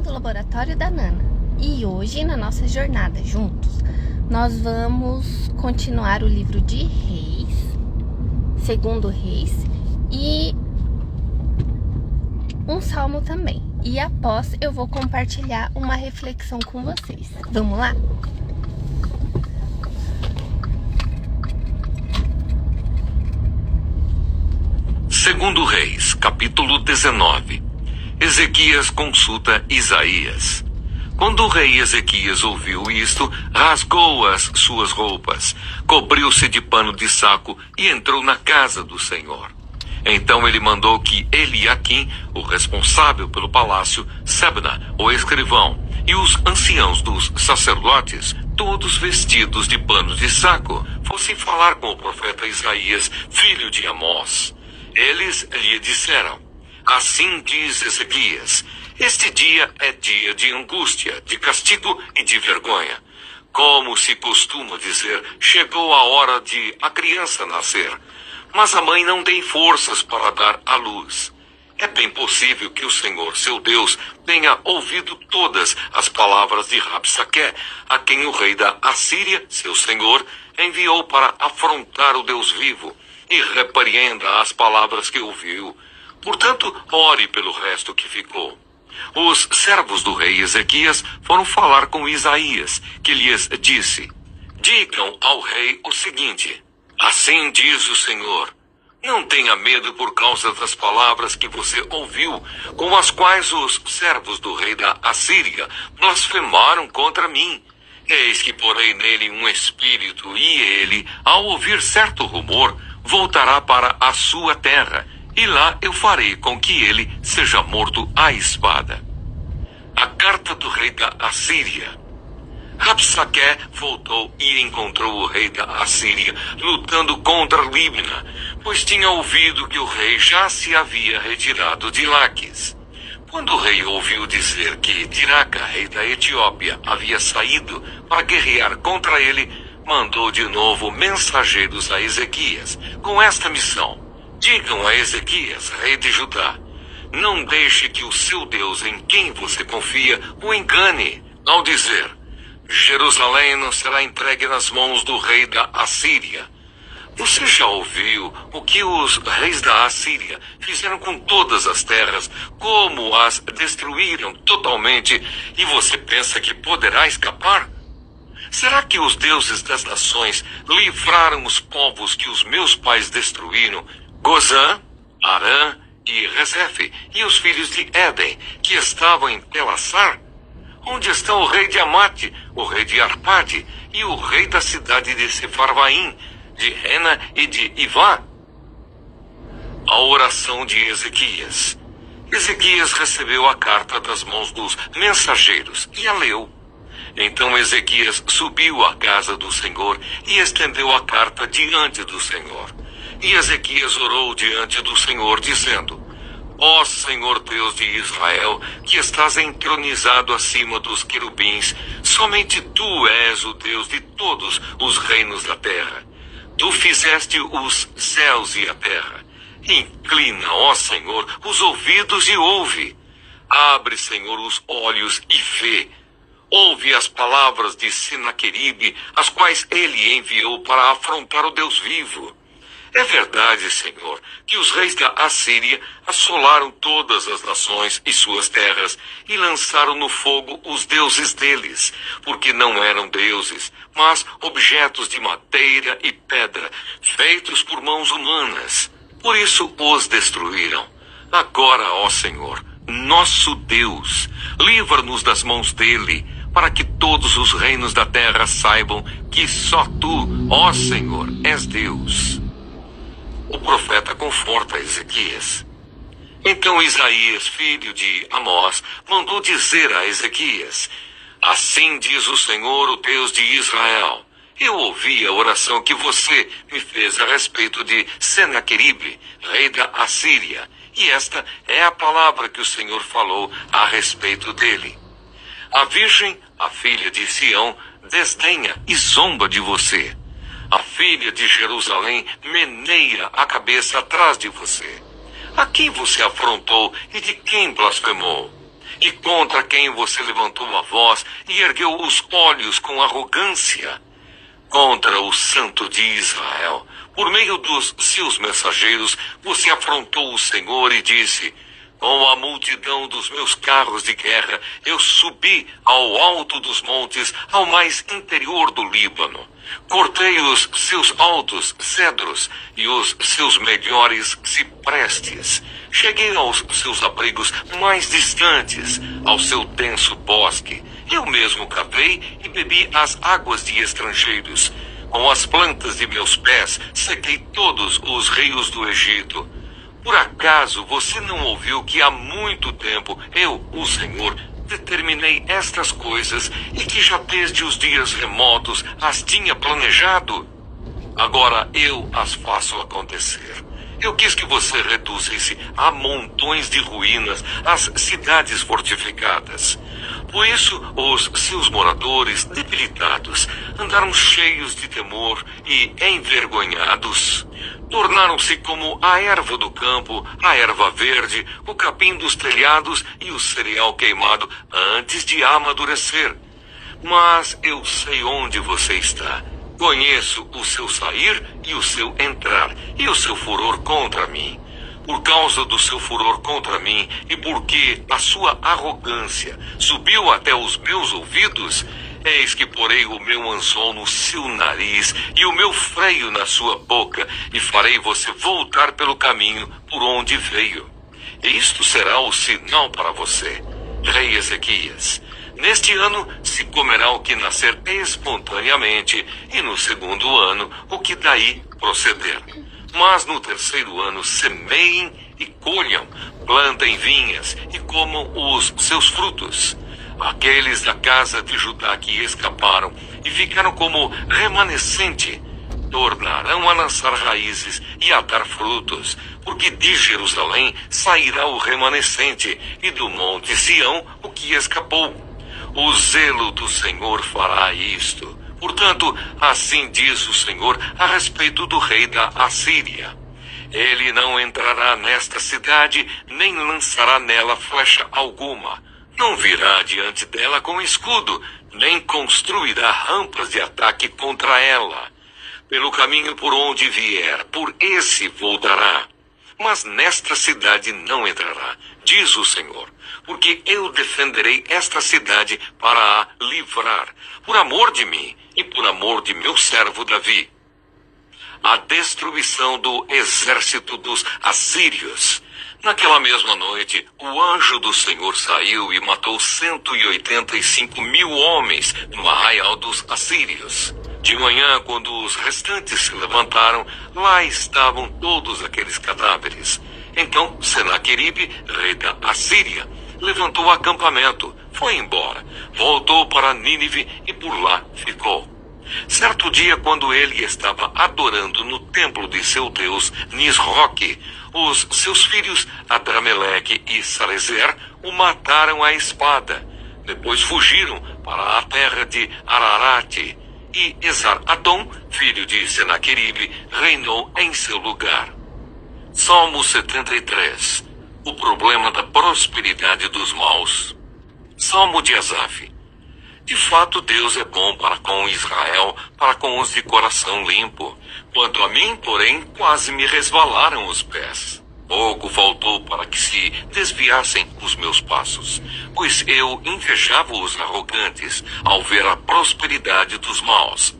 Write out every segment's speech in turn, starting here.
do Laboratório da Nana e hoje, na nossa jornada juntos, nós vamos continuar o livro de Reis, segundo Reis, e um salmo também. E após eu vou compartilhar uma reflexão com vocês. Vamos lá? Segundo Reis, capítulo 19. Ezequias consulta Isaías. Quando o rei Ezequias ouviu isto, rasgou as suas roupas, cobriu-se de pano de saco e entrou na casa do Senhor. Então ele mandou que Eliaquim, o responsável pelo palácio, Sebna, o escrivão, e os anciãos dos sacerdotes, todos vestidos de pano de saco, fossem falar com o profeta Isaías, filho de Amós. Eles lhe disseram: assim diz Ezequias, este dia é dia de angústia, de castigo e de vergonha. Como se costuma dizer, chegou a hora de a criança nascer, mas a mãe não tem forças para dar à luz. É bem possível que o Senhor, seu Deus, tenha ouvido todas as palavras de Rabsaque, a quem o rei da Assíria, seu senhor, enviou para afrontar o Deus vivo, e repreenda as palavras que ouviu. Portanto, ore pelo resto que ficou. Os servos do rei Ezequias foram falar com Isaías, que lhes disse: digam ao rei o seguinte: assim diz o Senhor, não tenha medo por causa das palavras que você ouviu, com as quais os servos do rei da Assíria blasfemaram contra mim. Eis que porei nele um espírito, e ele, ao ouvir certo rumor, voltará para a sua terra, e lá eu farei com que ele seja morto à espada. A carta do rei da Assíria. Rabsaque voltou e encontrou o rei da Assíria lutando contra Líbina, pois tinha ouvido que o rei já se havia retirado de Laquis. Quando o rei ouviu dizer que Tiraca, rei da Etiópia, havia saído para guerrear contra ele, mandou de novo mensageiros a Ezequias, com esta missão: digam a Ezequias, rei de Judá, não deixe que o seu Deus, em quem você confia, o engane, ao dizer: Jerusalém não será entregue nas mãos do rei da Assíria. Você já ouviu o que os reis da Assíria fizeram com todas as terras, como as destruíram totalmente, e você pensa que poderá escapar? Será que os deuses das nações livraram os povos que os meus pais destruíram, Gozã, Arã e Rezefe, e os filhos de Éden, que estavam em Telassar? Onde estão o rei de Amate, o rei de Arpade e o rei da cidade de Sefarvaim, de Rena e de Ivá? A oração de Ezequias. Ezequias recebeu a carta das mãos dos mensageiros e a leu. Então Ezequias subiu à casa do Senhor e estendeu a carta diante do Senhor. E Ezequias orou diante do Senhor, dizendo: ó Senhor Deus de Israel, que estás entronizado acima dos querubins, somente tu és o Deus de todos os reinos da terra. Tu fizeste os céus e a terra. Inclina, ó Senhor, os ouvidos e ouve. Abre, Senhor, os olhos e vê. Ouve as palavras de Senaqueribe, as quais ele enviou para afrontar o Deus vivo. É verdade, Senhor, que os reis da Assíria assolaram todas as nações e suas terras e lançaram no fogo os deuses deles, porque não eram deuses, mas objetos de madeira e pedra, feitos por mãos humanas. Por isso os destruíram. Agora, ó Senhor, nosso Deus, livra-nos das mãos dele, para que todos os reinos da terra saibam que só tu, ó Senhor, és Deus. O profeta conforta Ezequias. Então Isaías, filho de Amós, mandou dizer a Ezequias: assim diz o Senhor, o Deus de Israel, eu ouvi a oração que você me fez a respeito de Senaqueribe, rei da Assíria, e esta é a palavra que o Senhor falou a respeito dele. A virgem, a filha de Sião, desdenha e zomba de você. A filha de Jerusalém meneia a cabeça atrás de você. A quem você afrontou e de quem blasfemou? E contra quem você levantou a voz e ergueu os olhos com arrogância? Contra o Santo de Israel. Por meio dos seus mensageiros, você afrontou o Senhor e disse: com a multidão dos meus carros de guerra, eu subi ao alto dos montes, ao mais interior do Líbano. Cortei os seus altos cedros e os seus melhores ciprestes. Cheguei aos seus abrigos mais distantes, ao seu denso bosque. Eu mesmo cavei e bebi as águas de estrangeiros. Com as plantas de meus pés, sequei todos os rios do Egito. Por acaso você não ouviu que há muito tempo eu, o Senhor, determinei estas coisas e que já desde os dias remotos as tinha planejado? Agora eu as faço acontecer. Eu quis que você reduzisse a montões de ruínas as cidades fortificadas. Por isso, os seus moradores debilitados andaram cheios de temor e envergonhados. Tornaram-se como a erva do campo, a erva verde, o capim dos telhados e o cereal queimado antes de amadurecer. Mas eu sei onde você está. Conheço o seu sair e o seu entrar, e o seu furor contra mim. Por causa do seu furor contra mim, e porque a sua arrogância subiu até os meus ouvidos, eis que porei o meu anzol no seu nariz e o meu freio na sua boca, e farei você voltar pelo caminho por onde veio. E isto será o sinal para você, rei Ezequias. Neste ano se comerá o que nascer espontaneamente, e no segundo ano o que daí proceder. Mas no terceiro ano semeiem e colham, plantem vinhas e comam os seus frutos. Aqueles da casa de Judá que escaparam e ficaram como remanescente, tornarão a lançar raízes e a dar frutos, porque de Jerusalém sairá o remanescente, e do monte Sião o que escapou. O zelo do Senhor fará isto. Portanto, assim diz o Senhor a respeito do rei da Assíria: ele não entrará nesta cidade, nem lançará nela flecha alguma. Não virá diante dela com escudo, nem construirá rampas de ataque contra ela. Pelo caminho por onde vier, por esse voltará. Mas nesta cidade não entrará, diz o Senhor, porque eu defenderei esta cidade para a livrar, por amor de mim e por amor de meu servo Davi. A destruição do exército dos assírios. Naquela mesma noite, o anjo do Senhor saiu e matou 185.000 homens no arraial dos assírios. De manhã, quando os restantes se levantaram, lá estavam todos aqueles cadáveres. Então Senaqueribe, rei da Assíria, levantou acampamento, foi embora, voltou para Nínive e por lá ficou. Certo dia, quando ele estava adorando no templo de seu deus Nisroque, os seus filhos Adrameleque e Sarezer o mataram à espada. Depois fugiram para a terra de Ararate, e Esar-Adom, filho de Senaqueribe, reinou em seu lugar. Salmo 73. O problema da prosperidade dos maus. Salmo de Asaf. De fato, Deus é bom para com Israel, para com os de coração limpo. Quanto a mim, porém, quase me resvalaram os pés. Pouco faltou para que se desviassem os meus passos, pois eu invejava os arrogantes ao ver a prosperidade dos maus.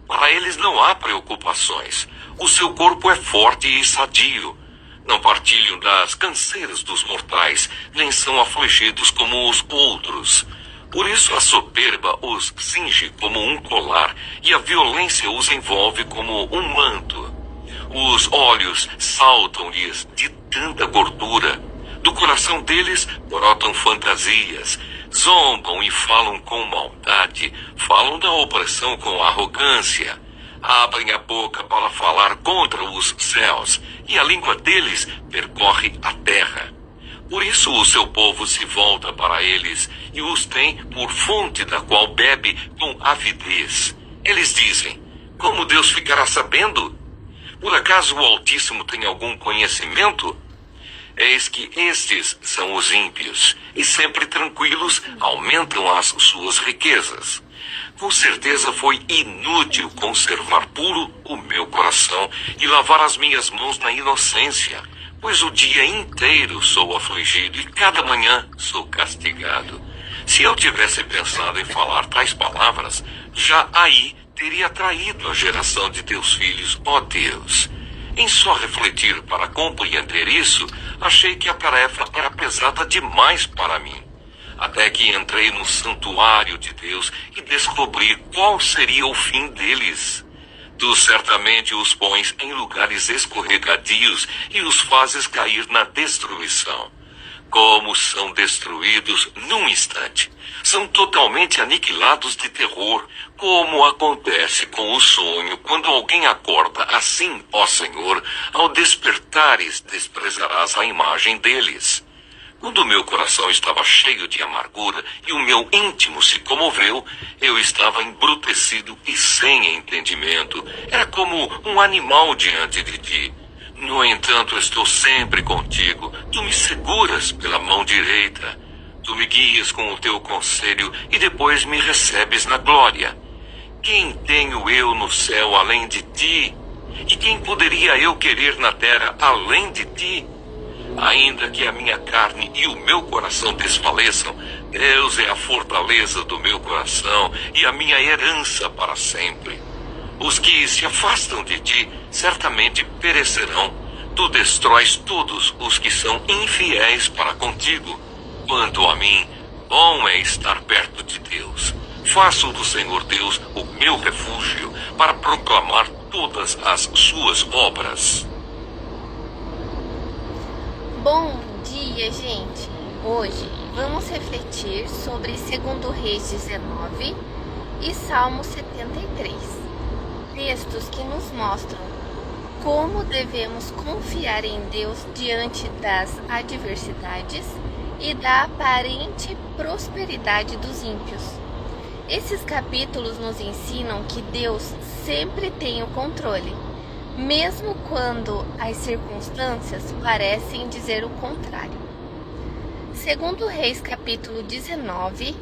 Para eles não há preocupações. O seu corpo é forte e sadio. Não partilham das canseiras dos mortais, nem são afligidos como os outros. Por isso a soberba os cinge como um colar, e a violência os envolve como um manto. Os olhos saltam-lhes de tanta gordura. Do coração deles brotam fantasias. Zombam e falam com maldade. Falam da opressão com arrogância. Abrem a boca para falar contra os céus, e a língua deles percorre a terra. Por isso o seu povo se volta para eles, e os tem por fonte da qual bebe com avidez. Eles dizem: como Deus ficará sabendo? Por acaso o Altíssimo tem algum conhecimento? Eis que estes são os ímpios, e sempre tranquilos aumentam as suas riquezas. Com certeza foi inútil conservar puro o meu coração e lavar as minhas mãos na inocência, pois o dia inteiro sou afligido e cada manhã sou castigado. Se eu tivesse pensado em falar tais palavras, já aí teria traído a geração de teus filhos, ó Deus. Em só refletir para compreender isso, achei que a tarefa era pesada demais para mim. Até que entrei no santuário de Deus e descobri qual seria o fim deles. Tu certamente os pões em lugares escorregadios e os fazes cair na destruição. Como são destruídos num instante. São totalmente aniquilados de terror, como acontece com o sonho quando alguém acorda. Assim, ó Senhor, ao despertares desprezarás a imagem deles. Quando o meu coração estava cheio de amargura e o meu íntimo se comoveu, eu estava embrutecido e sem entendimento. Era como um animal diante de ti. No entanto, estou sempre contigo. Tu me seguras pela mão direita. Tu me guias com o teu conselho e depois me recebes na glória. Quem tenho eu no céu além de ti? E quem poderia eu querer na terra além de ti? Ainda que a minha carne e o meu coração desfaleçam, Deus é a fortaleza do meu coração e a minha herança para sempre. Os que se afastam de ti certamente perecerão. Tu destróis todos os que são infiéis para contigo. Quanto a mim, bom é estar perto de Deus. Faço do Senhor Deus o meu refúgio para proclamar todas as suas obras. Bom dia, gente! Hoje vamos refletir sobre 2 Reis 19 e Salmo 73. Textos que nos mostram como devemos confiar em Deus diante das adversidades e da aparente prosperidade dos ímpios. Esses capítulos nos ensinam que Deus sempre tem o controle, mesmo quando as circunstâncias parecem dizer o contrário. 2 Reis capítulo 19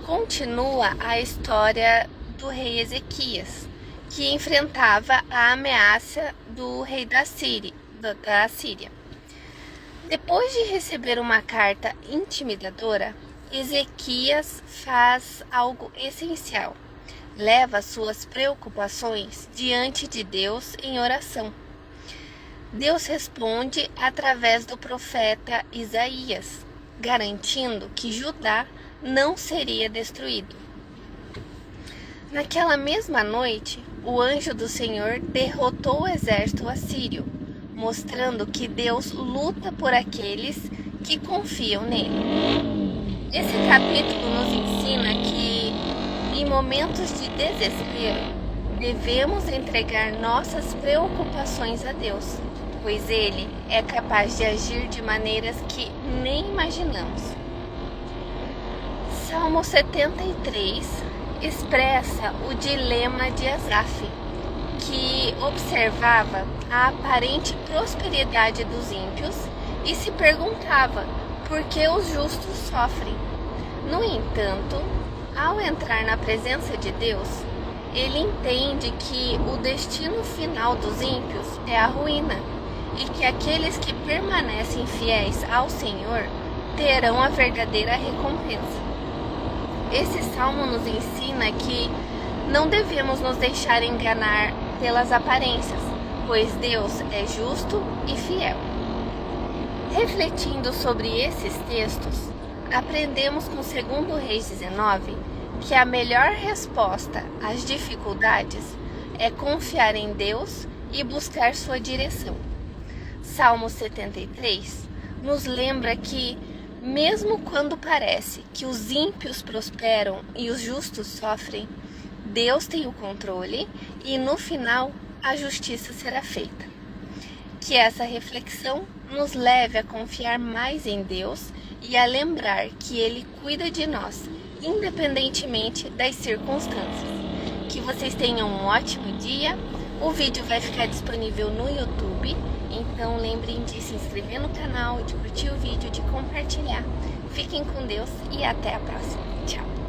continua a história do rei Ezequias, que enfrentava a ameaça do rei da Síria. Depois de receber uma carta intimidadora, Ezequias faz algo essencial. Leva suas preocupações diante de Deus em oração. Deus responde através do profeta Isaías, garantindo que Judá não seria destruído. Naquela mesma noite, o anjo do Senhor derrotou o exército assírio, mostrando que Deus luta por aqueles que confiam nele. Esse capítulo nos ensina que, em momentos de desespero, devemos entregar nossas preocupações a Deus, pois Ele é capaz de agir de maneiras que nem imaginamos. Salmo 73 expressa o dilema de Asaf, que observava a aparente prosperidade dos ímpios e se perguntava por que os justos sofrem. No entanto, ao entrar na presença de Deus, ele entende que o destino final dos ímpios é a ruína e que aqueles que permanecem fiéis ao Senhor terão a verdadeira recompensa. Esse salmo nos ensina que não devemos nos deixar enganar pelas aparências, pois Deus é justo e fiel. Refletindo sobre esses textos, aprendemos com 2 Reis 19 que a melhor resposta às dificuldades é confiar em Deus e buscar sua direção. Salmo 73 nos lembra que, mesmo quando parece que os ímpios prosperam e os justos sofrem, Deus tem o controle e, no final, a justiça será feita. Que essa reflexão nos leve a confiar mais em Deus e a lembrar que Ele cuida de nós, independentemente das circunstâncias. Que vocês tenham um ótimo dia. O vídeo vai ficar disponível no YouTube Então lembrem de se inscrever no canal, de curtir o vídeo, de compartilhar. Fiquem com Deus e até a próxima. Tchau!